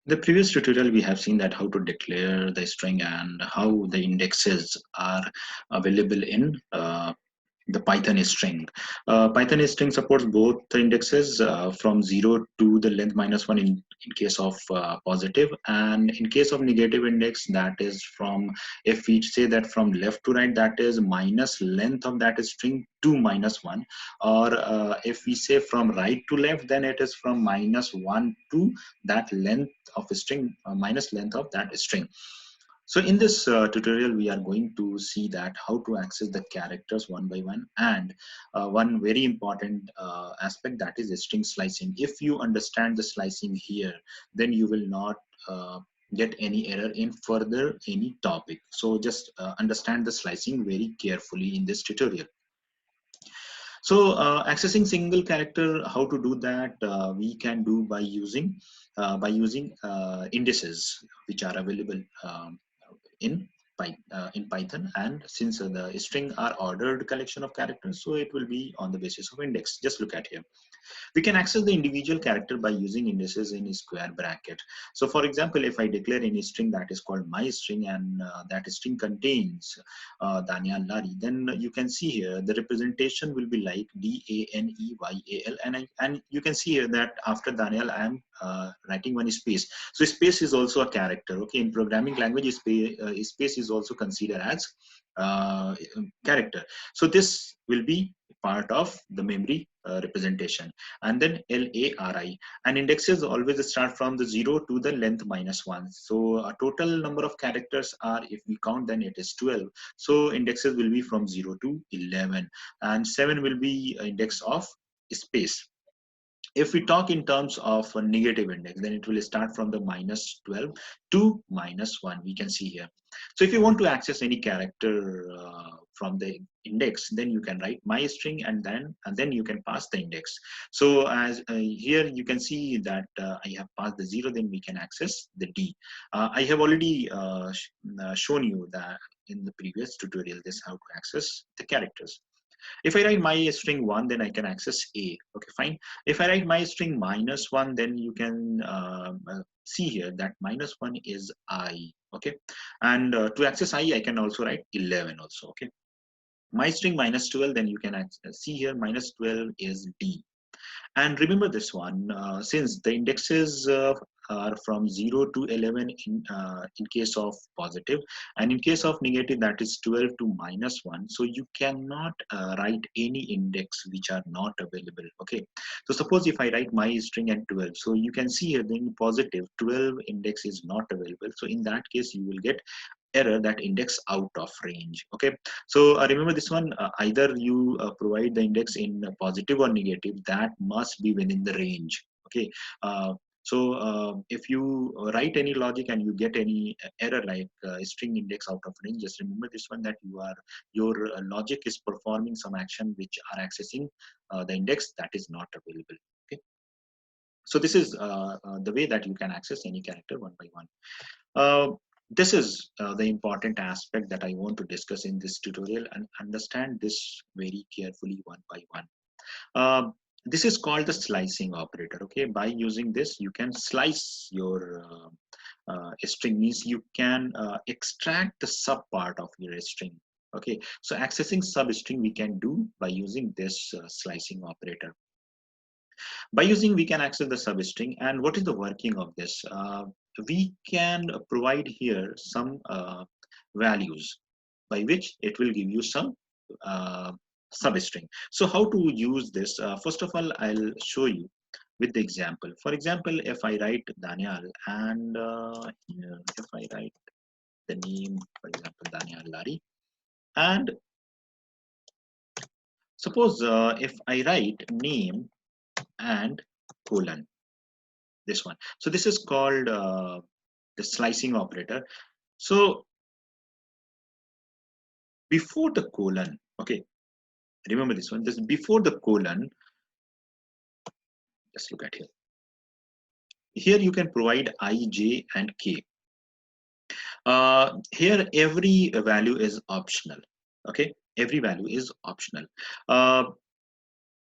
The previous tutorial we have seen that how to declare the string and how the indexes are available in the Python string. Python string supports both the indexes from 0 to the length -1 in case of positive, and in case of negative index, that is from, if we say that from left to right, that is minus length of that string to -1, or if we say from right to left, then it is from -1 to that length of a string, minus length of that string. So in this tutorial, we are going to see that how to access the characters one by one, and one very important aspect, that is string slicing. If you understand the slicing here, then you will not get any error in further any topic. So just understand the slicing very carefully in this tutorial. So accessing single character, how to do that? We can do by using indices which are available in Python, and since the string are ordered collection of characters, so it will be on the basis of index. Just look at here. We can access the individual character by using indices in a square bracket. So for example, if I declare any string that is called my string, and that string contains daneyallari, then you can see here the representation will be like Daneyal, and you can see here that after Daneyal I am writing one space. So space is also a character. Okay, in programming language, space is also considered as character. So this will be part of the memory representation. And then LARI, and indexes always start from the 0 to the length -1. So a total number of characters are, if we count, then it is 12. So indexes will be from 0 to 11, and 7 will be index of space. If we talk in terms of a negative index, then it will start from the -12 to -1. We can see here. So if you want to access any character from the index, then you can write my string, and then you can pass the index. So as here you can see that I have passed the 0, then we can access the D. I have already shown you that in the previous tutorial, this how to access the characters. If I write my string 1, then I can access A. Okay, fine. If I write my string -1, then you can see here that -1 is I. Okay, and to access I can also write 11 also. Okay, my string -12, then you can see here -12 is D. And remember this one, since the indexes are from 0 to 11 in case of positive, and in case of negative, that is 12 to -1. So you cannot write any index which are not available. Okay, so suppose if I write my string and 12, so you can see here in positive 12 index is not available. So in that case, you will get error that index out of range. Okay, so remember this one, either you provide the index in positive or negative, that must be within the range. Okay, so if you write any logic and you get any error like string index out of range, just remember this one, that your logic is performing some action which are accessing the index that is not available. Okay, so this is the way that you can access any character one by one. This is the important aspect that I want to discuss in this tutorial, and understand this very carefully one by one. This is called the slicing operator. Okay, by using this, you can slice your string, means you can extract the sub part of your string. Okay, so accessing substring we can do by using this slicing operator. By using, we can access the substring, and what is the working of this? We can provide here some values by which it will give you some substring. So how to use this? First of all, I'll show you with the example. For example, if I write Daneyal, and here, if I write the name, for example, daneyallari, and suppose if I write name and colon, this one. So this is called the slicing operator. So before the colon, okay, remember this one, this before the colon, just look at here. Here you can provide I, J, and K. Here every value is optional. Okay, every value is optional.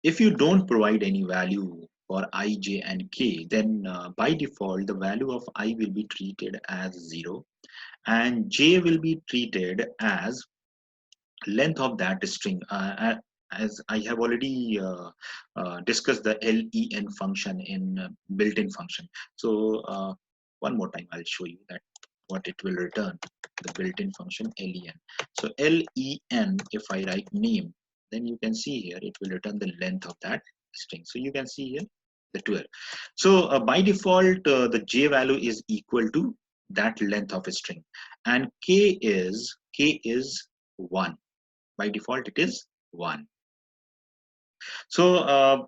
If you don't provide any value for I, j, and k, then by default the value of I will be treated as 0 and j will be treated as length of that string. As I have already discussed the len function in built-in function. So one more time I'll show you that what it will return, the built-in function len. So len, if I write name, then you can see here it will return the length of that string. So you can see here the 12. So by default the j value is equal to that length of a string, and k is 1. By default it is 1. So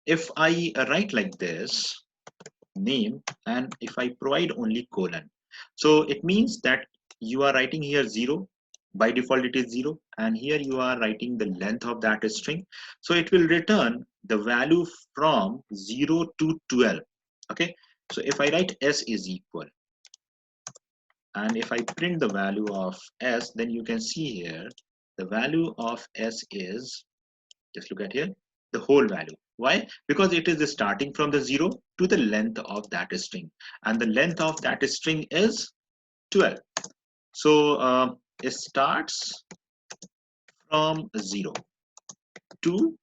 if I write like this, name, and if I provide only colon, so it means that you are writing here 0. By default it is 0, and here you are writing the length of that string. So it will return the value from 0 to 12. Okay, so if I write s is equal, and if I print the value of s, then you can see here the value of s is, just look at here, the whole value. Why? Because it is starting from the 0 to the length of that string, and the length of that string is 12. So it starts from 0 to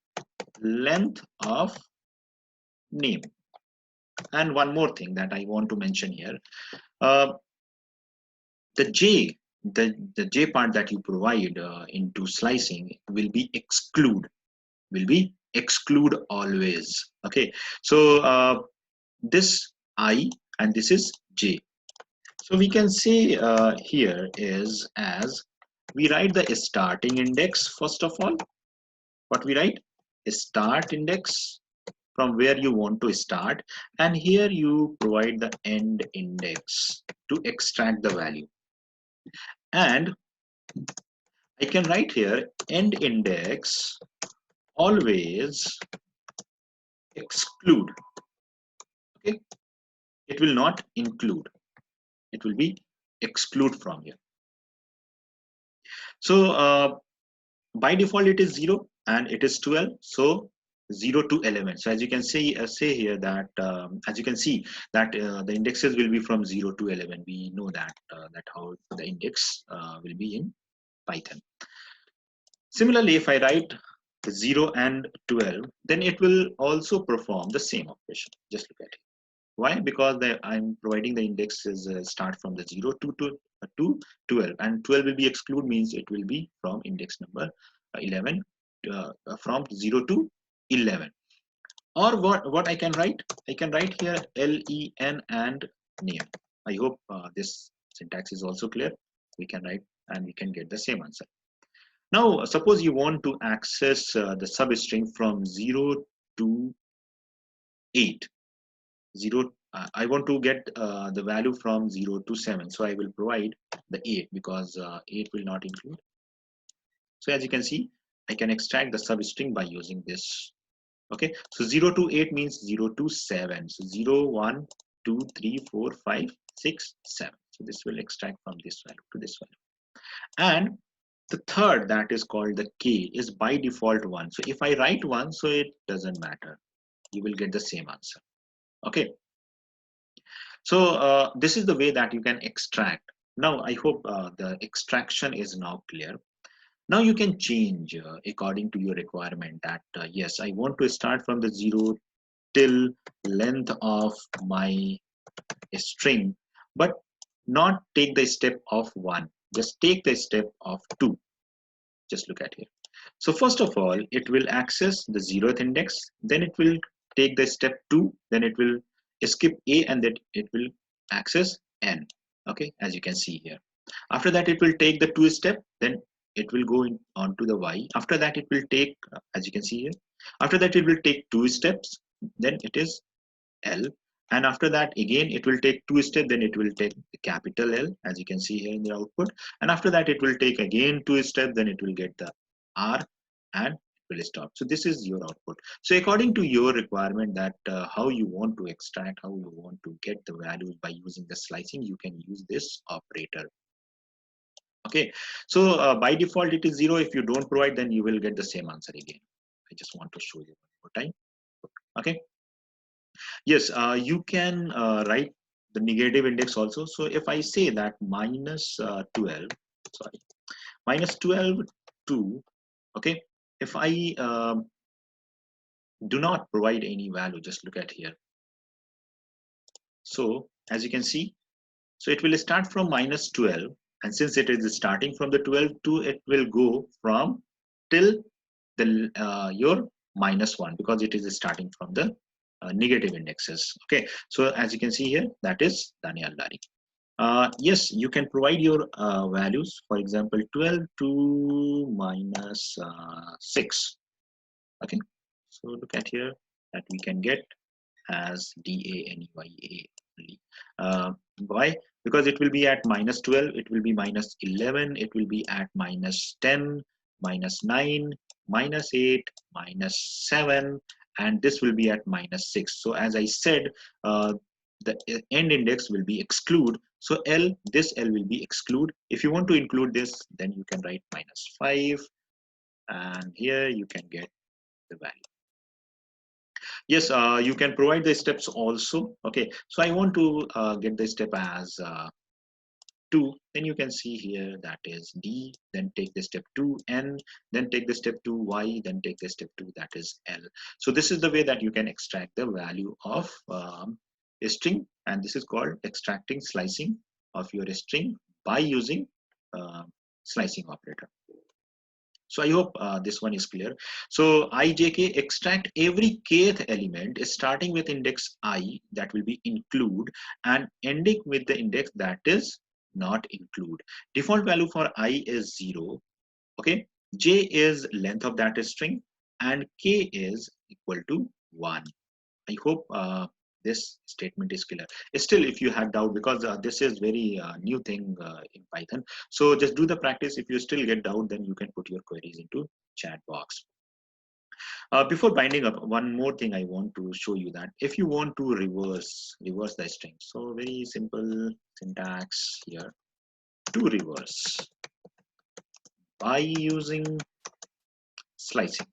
length of name. And one more thing that I want to mention here, uh, the j, the j part that you provide into slicing will be exclude always. Okay, so this I and this is j. So we can say here is as we write the starting index. First of all, what we write is start index from where you want to start, and here you provide the end index to extract the value. And I can write here end index always exclude. Okay, it will not include, it will be exclude from here. So by default it is 0 and it is 12, so 0 to 11. So as you can say here that as you can see that the indexes will be from 0 to 11. We know that that how the index will be in Python. Similarly, if I write 0 and 12, then it will also perform the same operation. Just look at it. Why? Because I'm providing the indexes start from the 0 to 12, and 12 will be exclude, means it will be from index number 11, from 0 to 11. Or what I can write? I can write here len and name. I hope this syntax is also clear. We can write and we can get the same answer. Now, suppose you want to access the substring from 0 to 8. 0, I want to get the value from 0 to 7. So I will provide the 8 because 8 will not include. So as you can see, I can extract the substring by using this. Okay, so 0 to 8 means 0 to 7. So 0, 1, 2, 3, 4, 5, 6, 7. So this will extract from this value to this value. And the third, that is called the k, is by default 1. So if I write 1, so it doesn't matter. You will get the same answer. Okay. So this is the way that you can extract. Now I hope the extraction is now clear. Now you can change according to your requirement that yes, I want to start from the 0 till length of my string, but not take the step of 1. Just take the step of 2. Just look at here. So first of all, it will access the 0th index, then it will take the step 2, then it will skip a, and then it will access n. Okay, as you can see here. After that, it will take the 2 step, then it will go on to the y. After that, it will take, as you can see here. After that, it will take 2 steps, then it is L. And after that, again, it will take 2 steps, then it will take the capital L, as you can see here in the output. And after that, it will take again 2 steps, then it will get the R, and it will stop. So this is your output. So according to your requirement that how you want to extract, how you want to get the values by using the slicing, you can use this operator. Okay, so by default it is 0. If you don't provide, then you will get the same answer again. I just want to show you one more time. Okay. Yes, you can write the negative index also. So if I say that minus 12, sorry, minus 12 to, okay, if I do not provide any value, just look at here. So as you can see, so it will start from minus 12, and since it is starting from the 12 to, it will go from till the your minus 1, because it is starting from the negative indexes. Okay, so as you can see here, that is daneyallari. Yes, you can provide your values. For example, 12 to minus 6. Okay, so look at here that we can get as daneyallari. Why? Because it will be at minus 12, it will be minus 11, it will be at minus 10, minus 9, minus 8, minus 7, and this will be at minus 6. So as I said, the end index will be exclude. So this L will be exclude. If you want to include this, then you can write minus 5, and here you can get the value. Yes, you can provide the steps also. Okay, so I want to get the step as 2. Then you can see here that is D, then take the step 2 N, then take the step 2 Y, then take the step 2, that is L. So this is the way that you can extract the value of a string, and this is called extracting slicing of your string by using slicing operator. So I hope this one is clear. So ijk extract every kth element starting with index I, that will be include, and ending with the index that is not include. Default value for I is 0. Okay. J is length of that string, and k is equal to 1. I hope this statement is clear. Still, if you have doubt, because this is very new thing in Python, so just do the practice. If you still get doubt, then you can put your queries into chat box. Before binding up, one more thing I want to show you, that if you want to reverse the string, so very simple syntax here, to reverse by using slicing.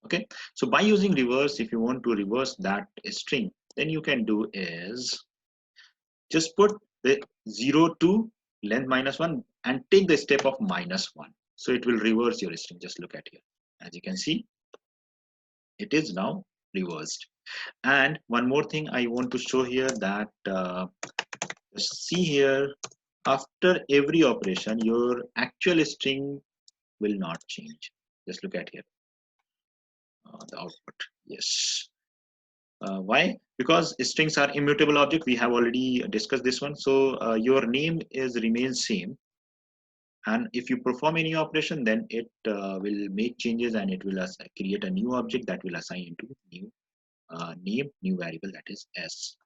Okay, so by using reverse, if you want to reverse that string, then you can do is just put the 0 to length minus 1 and take the step of minus 1. So it will reverse your string. Just look at here. As you can see, it is now reversed. And one more thing I want to show here, that see here, after every operation, your actual string will not change. Just look at here, the output. Yes. Why? Because strings are immutable object. We have already discussed this one. So your name remains same, and if you perform any operation, then it will make changes, and it will create a new object that will assign into new name, new variable, that is S.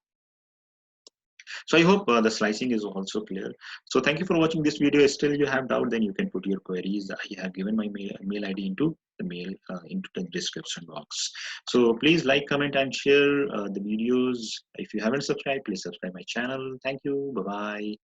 So I hope the slicing is also clear. So thank you for watching this video. Still you have doubt, then you can put your queries. I have given my mail ID into the description box. So please like, comment, and share the videos. If you haven't subscribed, please subscribe my channel. Thank you. Bye bye.